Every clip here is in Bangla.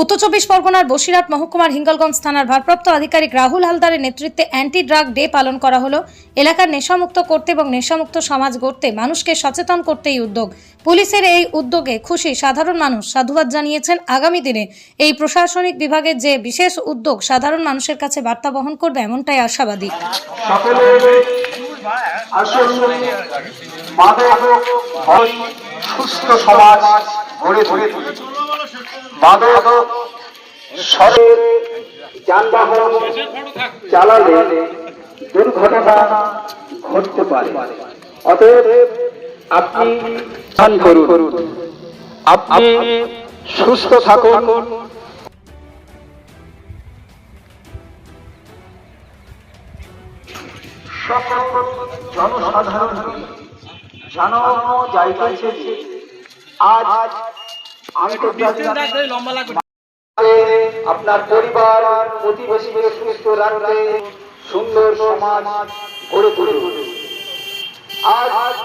উত্তর চব্বিশ পরগনার বসিরহাট মহকুমার হিঙ্গলগঞ্জ থানার ভারপ্রাপ্ত আধিকারিক রাহুল হালদারের নেতৃত্বে অ্যান্টি ড্রাগ ডে পালন করা হলো। এলাকার নেশামুক্ত করতে এবং নেশামুক্ত সমাজ গড়তে মানুষকে সচেতন করতে এই উদ্যোগ। পুলিশের এই উদ্যোগে খুশি সাধারণ মানুষ, সাধুবাদ জানিয়েছেন। আগামী দিনে এই প্রশাসনিক বিভাগের যে বিশেষ উদ্যোগ সাধারণ মানুষের কাছে বার্তা বহন করবে, এমনটাই আশাবাদী। সুস্থ সমাজ গড়ে তোলে। মাদক শরীর যানবাহন চালালে দুর্ঘটনা ঘটতে পারে। অতএব আপনি ধ্যান করুন, আপনি সুস্থ থাকুন। সকল জনসাধারণ জানানো যাইতেছে যে আজ আপনার পরিবার প্রতিবেশীকে সুস্থ রাখতে সুন্দর সমাজ গড়ে তুলুন। আজ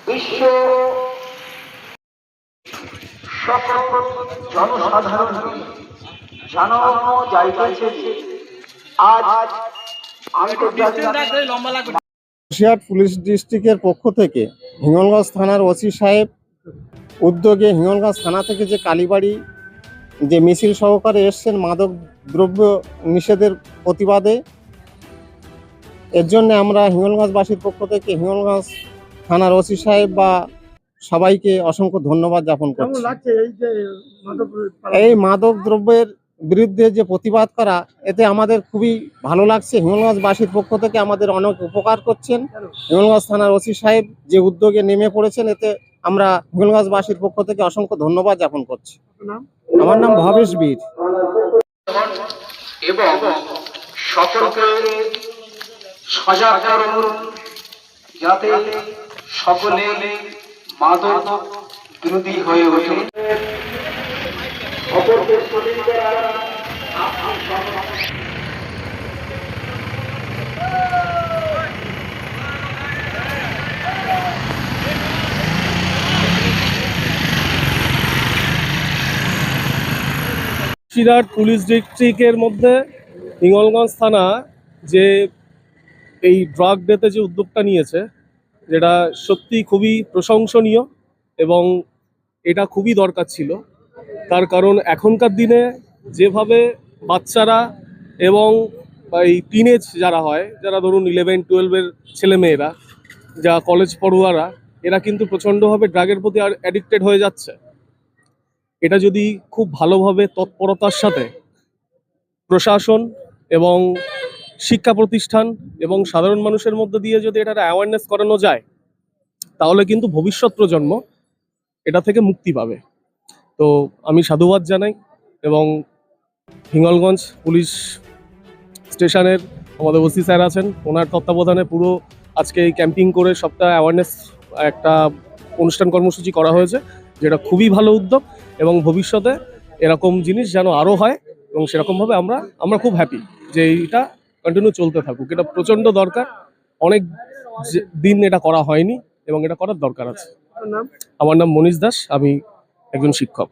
বিশ্ব সকল জনসাধারণ জানানো যাইতেছে যে আজ বসিরহাট পুলিশ ডিস্ট্রিক্টের পক্ষ থেকে হিঙ্গলগঞ্জ থানার ওসি সাহেব উদ্যোগে হিঙ্গলগঞ্জ থানা থেকে যে কালীবাড়ি যে মিছিল সহকারে এসছেন মাদক দ্রব্য নিষেধের প্রতিবাদে, এর জন্য আমরা হিঙ্গলগঞ্জবাসীর পক্ষ থেকে হিঙ্গলগঞ্জ থানার ওসি সাহেব বা সবাইকে অসংখ্য ধন্যবাদ জ্ঞাপন করছি। এই মাদক দ্রব্যের বিরুদ্ধে যে প্রতিবাদ করা, এতে আমাদের খুবই ভালো লাগছে। হিঙ্গলগঞ্জবাসীর পক্ষ থেকে আমাদের অনেক উপকার করছেন হিঙ্গলগঞ্জ থানার ওসি সাহেব যে উদ্যোগে নেমে পড়েছেন, এতে আমরা হিঙ্গলগঞ্জবাসীর পক্ষ থেকে অসংখ্য ধন্যবাদ জ্ঞাপন করছি। আমার নাম ভবেশ বীর। এবং সকলকে সজাগ করুন যাতে সকলে মাদক বিরোধী হয়ে ওঠে। অপরকে সঠিক করা বসিরহাট পুলিশ ডিস্ট্রিক্টের মধ্যে হিঙ্গলগঞ্জ থানা যে এই ড্রাগ ডেতে যে উদ্যোগটা নিয়েছে, যেটা সত্যি খুবই প্রশংসনীয় এবং এটা খুবই দরকার ছিল। তার কারণ এখনকার দিনে যেভাবে বাচ্চারা এবং এই টিনেজ যারা হয়, যারা ধরুন 11-12-এর ছেলেমেয়েরা, যা কলেজ পড়ুয়ারা, এরা কিন্তু প্রচণ্ডভাবে ড্রাগের প্রতি অ্যাডিক্টেড হয়ে যাচ্ছে। এটা যদি খুব ভালোভাবে তৎপরতার সাথে প্রশাসন এবং শিক্ষা প্রতিষ্ঠান এবং সাধারণ মানুষের মধ্যে দিয়ে যদি এটা অ্যাওয়ারনেস করানো যায়, তাহলে কিন্তু ভবিষ্যৎ প্রজন্ম এটা থেকে মুক্তি পাবে। তো আমি সাধুবাদ জানাই এবং হিঙ্গলগঞ্জ পুলিশ স্টেশনের আমাদের ওসি স্যার আছেন, ওনার তত্ত্বাবধানে পুরো আজকে এই ক্যাম্পিং করে সবটা অ্যাওয়ারনেস একটা অনুষ্ঠান কর্মসূচি করা হয়েছে, যেটা খুবই ভালো উদ্যোগ এবং ভবিষ্যতে এরকম জিনিস যেন আরও হয় এবং সেরকমভাবে আমরা খুব হ্যাপি যে এইটা কন্টিনিউ চলতে থাকুক। এটা প্রচণ্ড দরকার, অনেক দিন এটা করা হয়নি এবং এটা করার দরকার আছে। আমার নাম মনীষ দাস, আমি একজন শিক্ষক।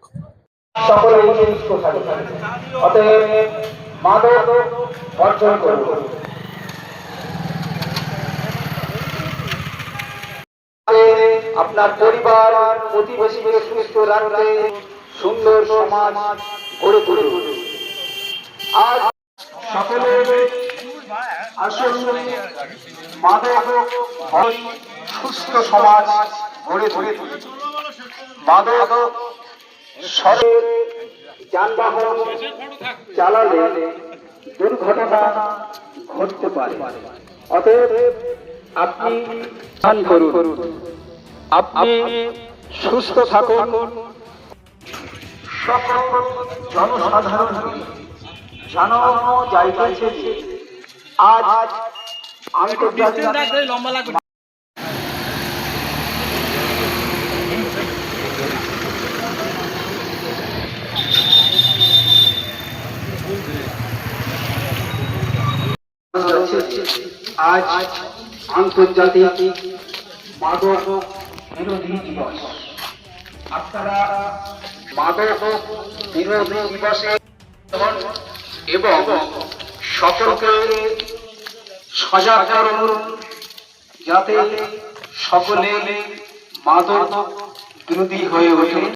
আপনার পরিবার প্রতিবেশীকে সুস্থ রাখতে সুন্দর সমাজ গড়ে তুলুন। আজ সকলে আসুন মাদক সুস্থ সমাজ গড়ে তুলে। মাদক শরীর যানবাহন চালালে দুর্ঘটনা ঘটতে পারে। অতএব আপনি ধ্যান করুন, আপনি সুস্থ থাকুন। সকল জনসাধারণ জানানো যাইতেছে যে আজ আন্তর্জাতিক আজ আন্তর্জাতিক মাদক বিরোধী দিবস। আপনারা মাদক বিরোধী দিবসে এবং সকলকে সজাগ করুন যাতে সকলে মাদক বিরোধী হয়ে ওঠে।